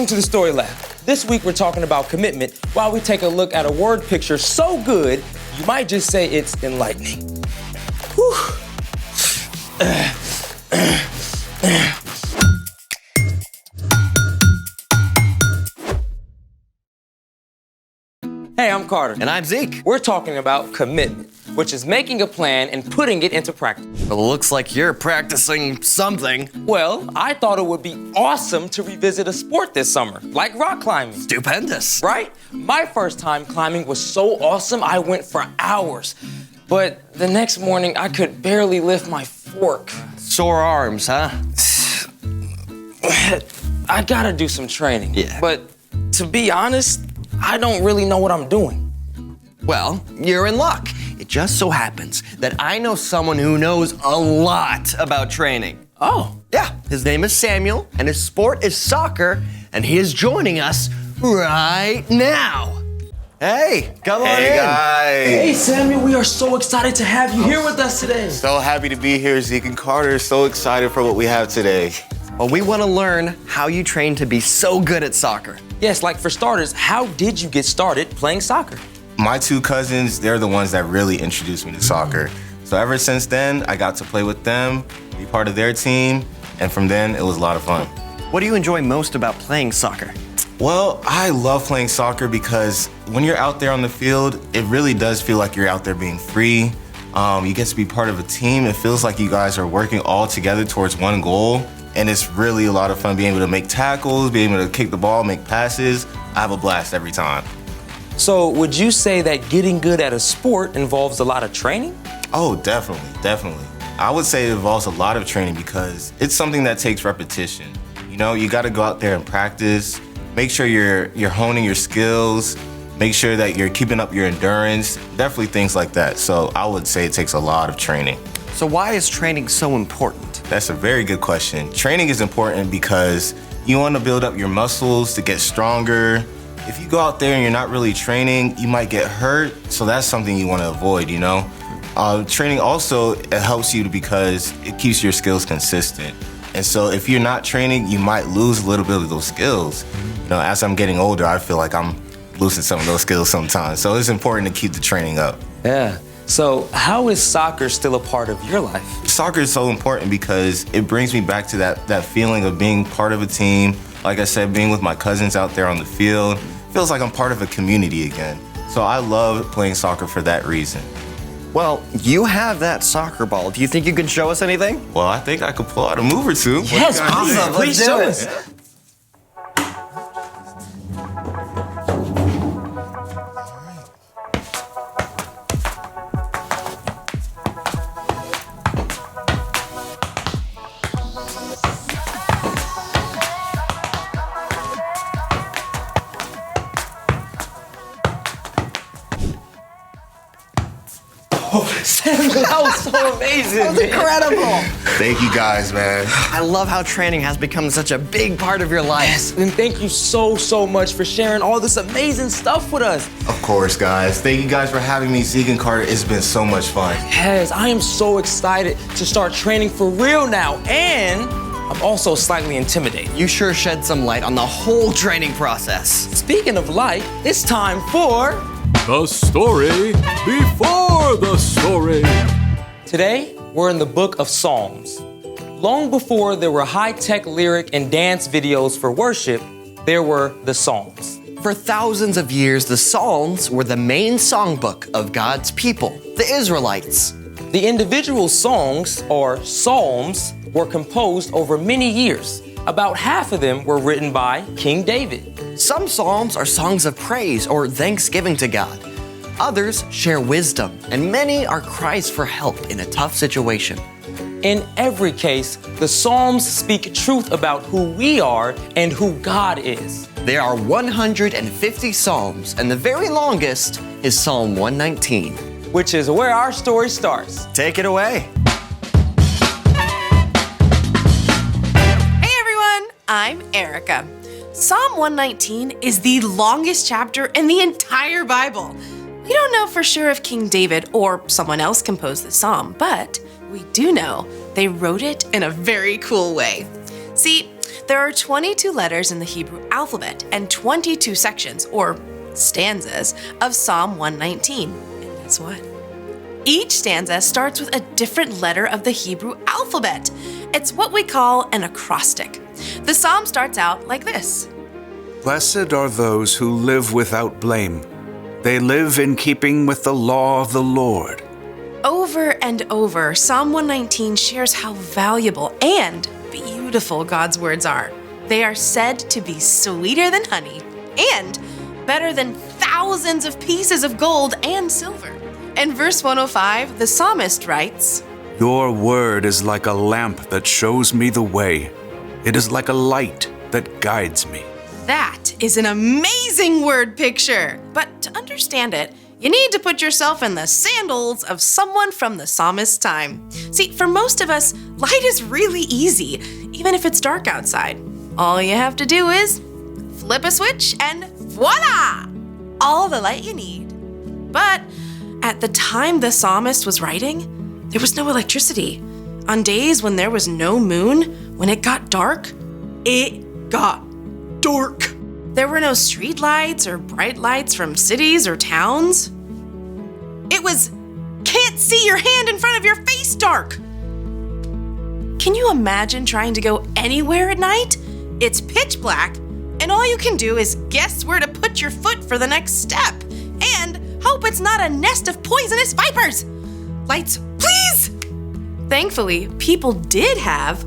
Welcome to the Story Lab. This week we're talking about commitment while we take a look at a word picture so good, you might just say it's enlightening. Whew. Hey, I'm Carter. And I'm Zeke. We're talking about commitment, which is making a plan and putting it into practice. Well, it looks like you're practicing something. Well, I thought it would be awesome to revisit a sport this summer, like rock climbing. Stupendous. Right? My first time climbing was so awesome, I went for hours. But the next morning, I could barely lift my fork. Sore arms, huh? I gotta do some training. Yeah. But to be honest, I don't really know what I'm doing. Well, you're in luck. It just so happens that I know someone who knows a lot about training. Oh. Yeah, his name is Samuel, and his sport is soccer, and he is joining us right now. Hey, come on in. Hey, guys. Hey, Samuel, we are so excited to have you here with us today. So happy to be here, Zeke and Carter. So excited for what we have today. Well, we want to learn how you train to be so good at soccer. Yes, like for starters, how did you get started playing soccer? My two cousins, they're the ones that really introduced me to soccer. So ever since then, I got to play with them, be part of their team, and from then, it was a lot of fun. What do you enjoy most about playing soccer? Well, I love playing soccer because when you're out there on the field, it really does feel like you're out there being free. You get to be part of a team. It feels like you guys are working all together towards one goal. And it's really a lot of fun being able to make tackles, being able to kick the ball, make passes. I have a blast every time. So would you say that getting good at a sport involves a lot of training? Oh, definitely. I would say it involves a lot of training because it's something that takes repetition. You know, you got to go out there and practice, make sure you're honing your skills, make sure that you're keeping up your endurance, definitely things like that. So I would say it takes a lot of training. So why is training so important? That's a very good question. Training is important because you want to build up your muscles to get stronger. If you go out there and you're not really training, you might get hurt. So that's something you want to avoid, you know? Training also, it helps you because it keeps your skills consistent. And so if you're not training, you might lose a little bit of those skills. You know, as I'm getting older, I feel like I'm losing some of those skills sometimes. So it's important to keep the training up. Yeah. So how is soccer still a part of your life? Soccer is so important because it brings me back to that feeling of being part of a team. Like I said, being with my cousins out there on the field, feels like I'm part of a community again. So I love playing soccer for that reason. Well, you have that soccer ball. Do you think you can show us anything? Well, I think I could pull out a move or two. Yes, awesome. Please Let's do show it. us. Oh, Samuel, that was so amazing. That was incredible. Thank you guys, man. I love how training has become such a big part of your life. Yes, and thank you so much for sharing all this amazing stuff with us. Of course, guys. Thank you guys for having me, Zeke and Carter. It's been so much fun. Yes, I am so excited to start training for real now, and I'm also slightly intimidated. You sure shed some light on the whole training process. Speaking of light, it's time for The story before the story. Today, we're in the book of Psalms. Long before there were high-tech lyric and dance videos for worship, there were the Psalms. For thousands of years, the Psalms were the main songbook of God's people, the Israelites. The individual songs, or psalms, were composed over many years. About half of them were written by King David. Some psalms are songs of praise or thanksgiving to God. Others share wisdom, and many are cries for help in a tough situation. In every case, the Psalms speak truth about who we are and who God is. There are 150 psalms, and the very longest is Psalm 119. Which is where our story starts. Take it away. Hey everyone, I'm Erica. Psalm 119 is the longest chapter in the entire Bible. We don't know for sure if King David or someone else composed the psalm, but we do know they wrote it in a very cool way. See, there are 22 letters in the Hebrew alphabet and 22 sections, or stanzas, of Psalm 119. And guess what? Each stanza starts with a different letter of the Hebrew alphabet. It's what we call an acrostic. The psalm starts out like this. Blessed are those who live without blame. They live in keeping with the law of the Lord. Over and over, Psalm 119 shares how valuable and beautiful God's words are. They are said to be sweeter than honey and better than thousands of pieces of gold and silver. In verse 105, the psalmist writes, Your word is like a lamp that shows me the way. It is like a light that guides me. That is an amazing word picture. But to understand it, you need to put yourself in the sandals of someone from the psalmist's time. See, for most of us, light is really easy, even if it's dark outside. All you have to do is flip a switch and voila! All the light you need. But at the time the psalmist was writing, there was no electricity. On days when there was no moon, when it got dark, it got dark. There were no street lights or bright lights from cities or towns. It was can't see your hand in front of your face dark. Can you imagine trying to go anywhere at night? It's pitch black, and all you can do is guess where to put your foot for the next step and hope it's not a nest of poisonous vipers. Lights, please! Thankfully, people did have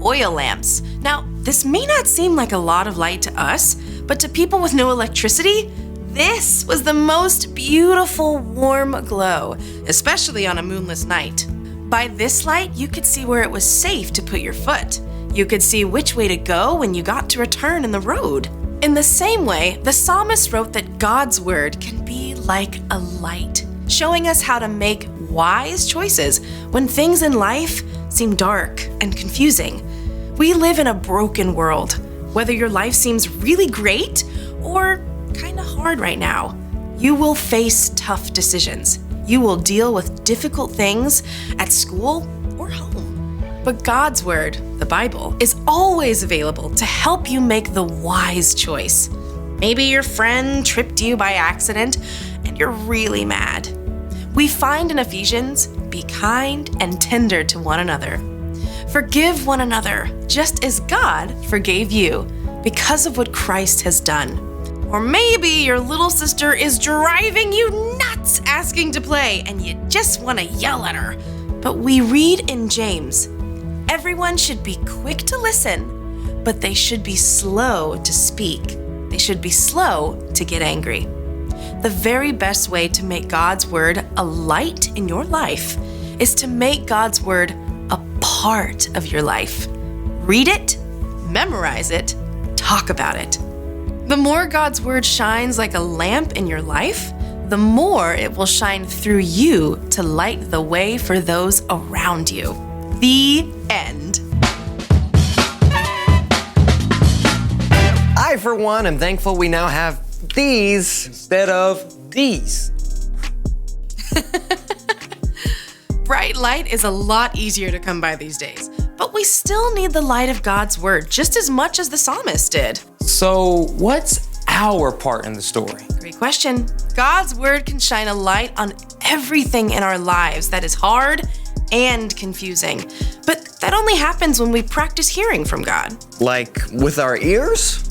oil lamps. Now, this may not seem like a lot of light to us, but to people with no electricity, this was the most beautiful warm glow, especially on a moonless night. By this light, you could see where it was safe to put your foot. You could see which way to go when you got to a turn in the road. In the same way, the psalmist wrote that God's word can be like a light, showing us how to make wise choices when things in life seem dark and confusing. We live in a broken world. Whether your life seems really great or kind of hard right now, you will face tough decisions. You will deal with difficult things at school or home. But God's word, the Bible, is always available to help you make the wise choice. Maybe your friend tripped you by accident and you're really mad. We find in Ephesians, be kind and tender to one another. Forgive one another, just as God forgave you, because of what Christ has done. Or maybe your little sister is driving you nuts asking to play, and you just want to yell at her. But we read in James, everyone should be quick to listen, but they should be slow to speak. They should be slow to get angry. The very best way to make God's word a light in your life is to make God's word a part of your life. Read it, memorize it, talk about it. The more God's word shines like a lamp in your life, the more it will shine through you to light the way for those around you. The end. I, for one, am thankful we now have these Instead of these. Bright light is a lot easier to come by these days, but we still need the light of God's word just as much as the psalmist did. So, what's our part in the story? Great question. God's word can shine a light on everything in our lives that is hard and confusing. But that only happens when we practice hearing from God. like with our ears?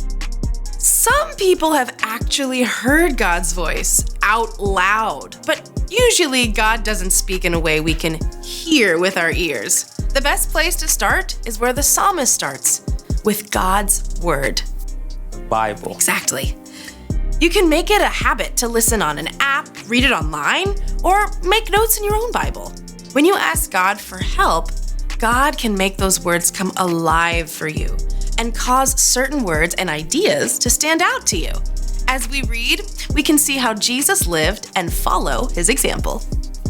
Some people have actually heard God's voice out loud, but usually God doesn't speak in a way we can hear with our ears. The best place to start is where the psalmist starts, with God's word. The Bible. Exactly. You can make it a habit to listen on an app, read it online, or make notes in your own Bible. When you ask God for help, God can make those words come alive for you and cause certain words and ideas to stand out to you. As we read, we can see how Jesus lived and follow his example.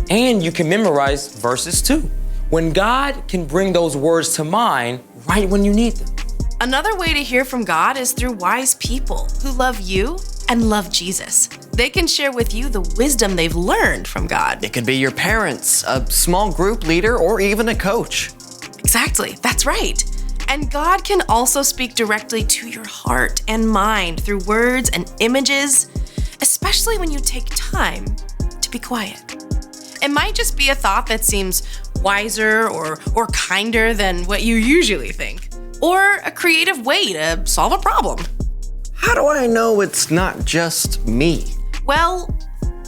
And you can memorize verses too, when God can bring those words to mind right when you need them. Another way to hear from God is through wise people who love you and love Jesus. They can share with you the wisdom they've learned from God. It could be your parents, a small group leader, or even a coach. Exactly, that's right. And God can also speak directly to your heart and mind through words and images, especially when you take time to be quiet. It might just be a thought that seems wiser or kinder than what you usually think, or a creative way to solve a problem. How do I know it's not just me? Well,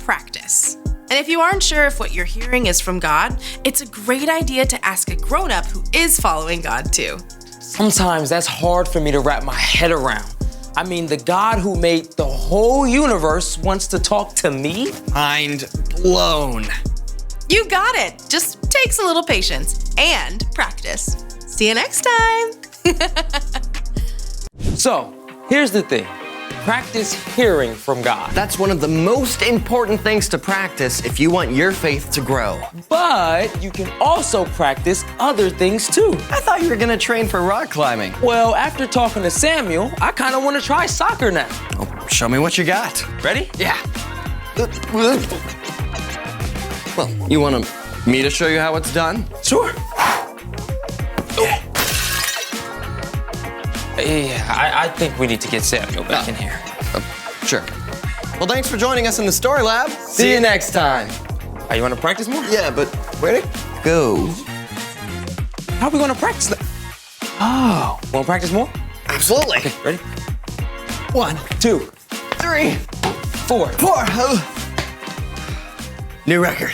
practice. And if you aren't sure if what you're hearing is from God, it's a great idea to ask a grown-up who is following God too. Sometimes that's hard for me to wrap my head around. I mean, the God who made the whole universe wants to talk to me? Mind blown. You got it. Just takes a little patience and practice. See you next time. So, here's the thing. Practice hearing from God. That's one of the most important things to practice if you want your faith to grow. But you can also practice other things too. I thought you were gonna train for rock climbing. Well, after talking to Samuel, I kind of want to try soccer now. Oh, show me what you got. Ready? Yeah. Well, you want me to show you how it's done? Sure. Yeah, I think we need to get Samuel back in here. Sure. Well, thanks for joining us in the Story Lab. See you next time. Oh, you want to practice more? Yeah, but where'd it go? How are we going to practice that? Oh, want to practice more? Absolutely. Okay, ready? 1, 2, 3, 4. 4. New record.